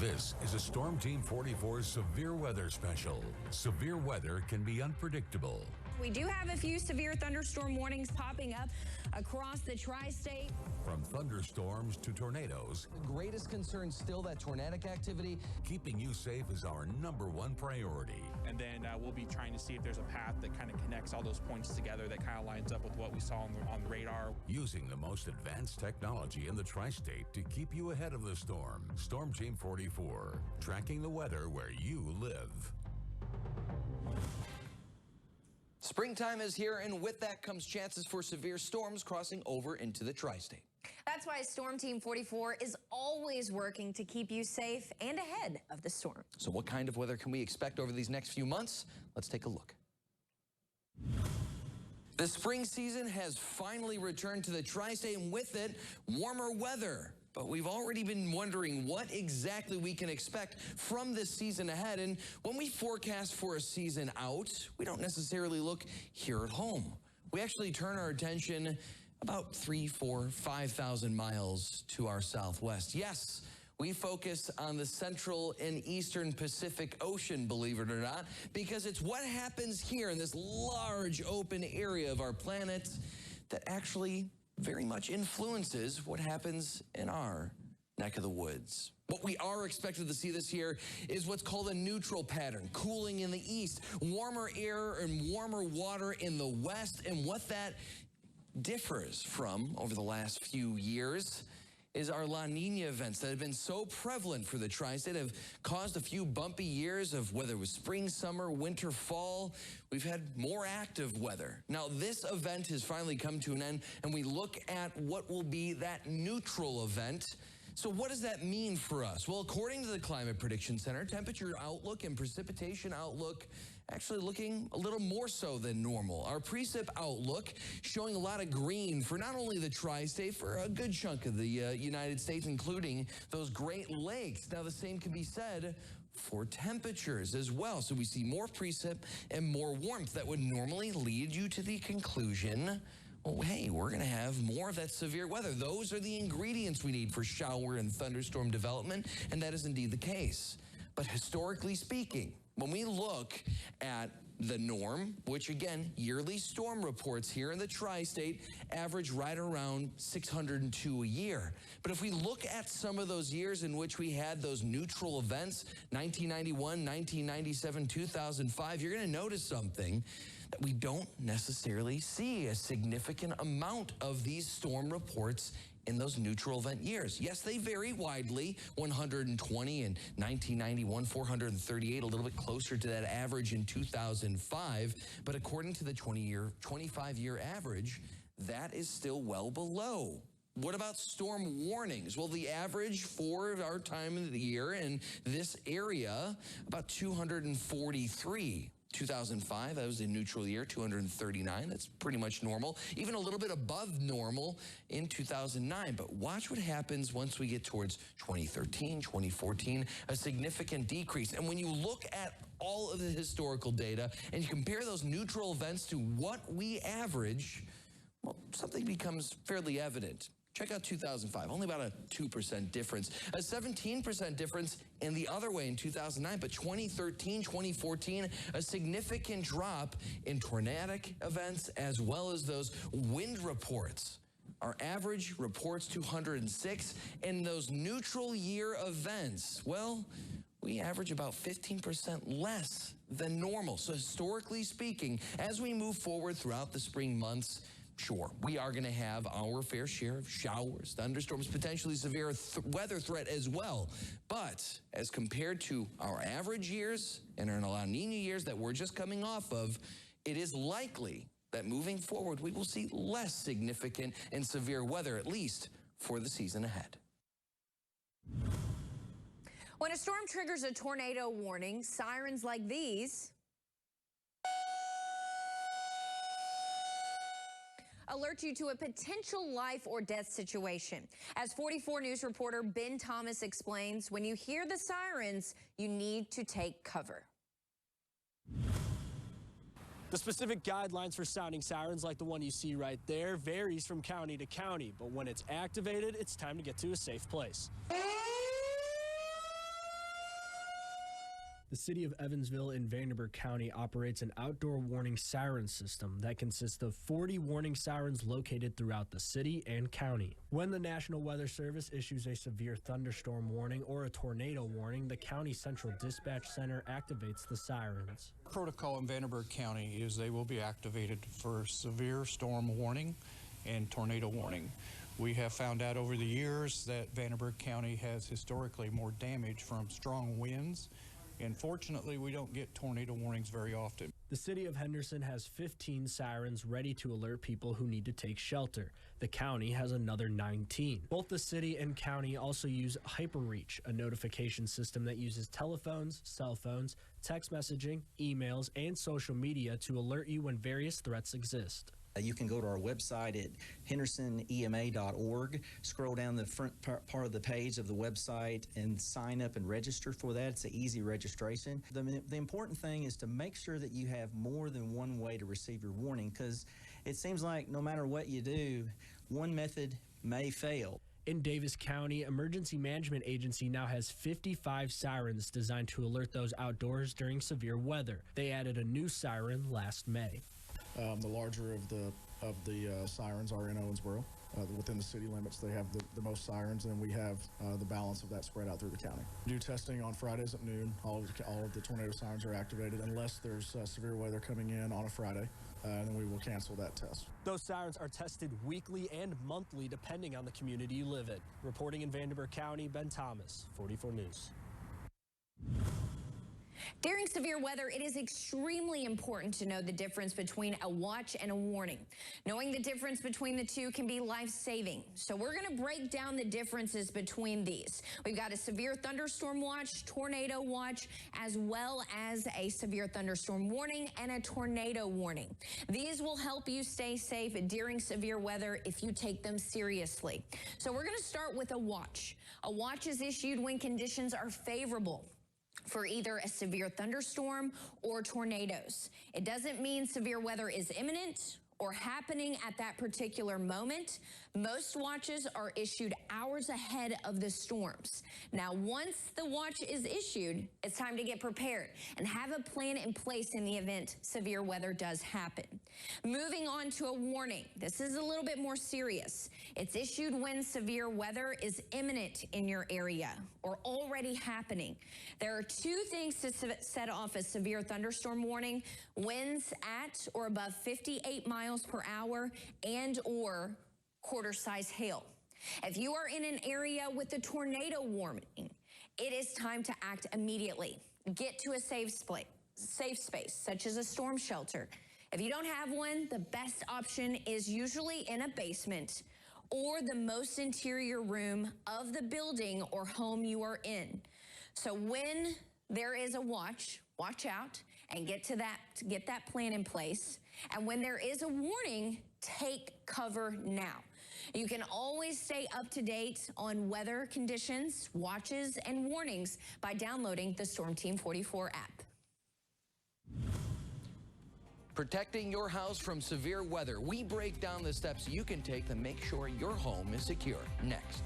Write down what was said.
This is a Storm Team 44 severe weather special. Severe weather can be unpredictable. We do have a few severe thunderstorm warnings popping up across the tri-state. From thunderstorms to tornadoes, The greatest concern still that tornadic activity. keeping you safe is our #1 priority. And then we'll be trying to see if there's a path that kind of connects all those points together that kind of lines up with what we saw on the radar. Using the most advanced technology in the tri-state to keep you ahead of the storm. Storm Team 44, tracking the weather where you live. Springtime is here, and with that comes chances for severe storms crossing over into the tri-state. That's why Storm Team 44 is always working to keep you safe and ahead of the storm. So what kind of weather can we expect over these next few months? Let's take a look. The spring season has finally returned to the tri-state, and with it, warmer weather. But we've already been wondering what exactly we can expect from this season ahead. And when we forecast for a season out, we don't necessarily look here at home. We actually turn our attention about 3, 4, 5,000 miles to our southwest. Yes, we focus on the central and eastern Pacific Ocean, believe it or not, because it's what happens here in this large open area of our planet that actually very much influences what happens in our neck of the woods. What we are expected to see this year is what's called a neutral pattern, cooling in the east, warmer air and warmer water in the west. And what that differs from over the last few years is our La Nina events that have been so prevalent for the tri-state, have caused a few bumpy years of whether it was spring, summer, winter, fall. We've had more active weather. Now, this event has finally come to an end, and we look at what will be that neutral event. So what does that mean for us? Well, according to the Climate Prediction Center, temperature outlook and precipitation outlook actually looking a little more so than normal. Our precip outlook showing a lot of green for not only the tri-state, for a good chunk of the United States, including those Great Lakes. Now, the same can be said for temperatures as well. So we see more precip and more warmth. That would normally lead you to the conclusion, oh, hey, we're going to have more of that severe weather. Those are the ingredients we need for shower and thunderstorm development, and that is indeed the case. But historically speaking, when we look at the norm, which again, yearly storm reports here in the tri-state average right around 602 a year. But if we look at some of those years in which we had those neutral events, 1991, 1997, 2005, you're going to notice something that we don't necessarily see a significant amount of these storm reports in those neutral event years. Yes, they vary widely, 120 in 1991, 438, a little bit closer to that average in 2005. But according to the 25-year average, that is still well below. What about storm warnings? Well, the average for our time of the year in this area, about 243. 2005, that was a neutral year, 239. That's pretty much normal. Even a little bit above normal in 2009. But watch what happens once we get towards 2013, 2014, a significant decrease. And when you look at all of the historical data and you compare those neutral events to what we average, well, something becomes fairly evident. Check out 2005, only about a 2% difference. A 17% difference in the other way in 2009, but 2013, 2014, a significant drop in tornadic events as well as those wind reports. Our average reports 206, and those neutral year events, well, we average about 15% less than normal. So historically speaking, as we move forward throughout the spring months, sure, we are going to have our fair share of showers, thunderstorms, potentially severe weather threat as well. But as compared to our average years and our La Nina years that we're just coming off of, it is likely that moving forward, we will see less significant and severe weather, at least for the season ahead. When a storm triggers a tornado warning, sirens like these alert you to a potential life or death situation. As 44 News reporter Ben Thomas explains, when you hear the sirens, you need to take cover. The specific guidelines for sounding sirens like the one you see right there varies from county to county, but when it's activated, it's time to get to a safe place. The city of Evansville in Vanderburgh County operates an outdoor warning siren system that consists of 40 warning sirens located throughout the city and county. When the National Weather Service issues a severe thunderstorm warning or a tornado warning, the County Central Dispatch Center activates the sirens. Protocol in Vanderburgh County is they will be activated for severe storm warning and tornado warning. We have found out over the years that Vanderburgh County has historically more damage from strong winds. And fortunately, we don't get tornado warnings very often. The city of Henderson has 15 sirens ready to alert people who need to take shelter. The county has another 19. Both the city and county also use HyperReach, a notification system that uses telephones, cell phones, text messaging, emails, and social media to alert you when various threats exist. You can go to our website at hendersonema.org, scroll down the front part of the page of the website and sign up and register for that. It's an easy registration. The important thing is to make sure that you have more than one way to receive your warning, because it seems like no matter what you do, one method may fail. In Davis County, Emergency Management Agency now has 55 sirens designed to alert those outdoors during severe weather. They added a new siren last May. The larger of the sirens are in Owensboro. Within the city limits, they have the most sirens, and we have the balance of that spread out through the county. Do testing on Fridays at noon. All of the tornado sirens are activated unless there's severe weather coming in on a Friday, and then we will cancel that test. Those sirens are tested weekly and monthly depending on the community you live in. Reporting in Vanderburgh County, Ben Thomas, 44 News. During severe weather, it is extremely important to know the difference between a watch and a warning. Knowing the difference between the two can be life-saving. So we're going to break down the differences between these. We've got a severe thunderstorm watch, tornado watch, as well as a severe thunderstorm warning and a tornado warning. These will help you stay safe during severe weather if you take them seriously. So we're going to start with a watch. A watch is issued when conditions are favorable for either a severe thunderstorm or tornadoes. It doesn't mean severe weather is imminent or happening at that particular moment. Most watches are issued hours ahead of the storms. Now, once the watch is issued, it's time to get prepared and have a plan in place in the event severe weather does happen. Moving on to a warning. This is a little bit more serious. It's issued when severe weather is imminent in your area or already happening. There are two things to set off a severe thunderstorm warning: winds at or above 58 miles per hour and or quarter-size hail. If you are in an area with a tornado warning, it is time to act immediately. Get to a safe space, such as a storm shelter. If you don't have one, the best option is usually in a basement or the most interior room of the building or home you are in. So when there is a watch out and get that plan in place. And when there is a warning, take cover now. You can always stay up to date on weather conditions, watches, and warnings by downloading the Storm Team 44 app. Protecting your house from severe weather. We break down the steps you can take to make sure your home is secure. Next.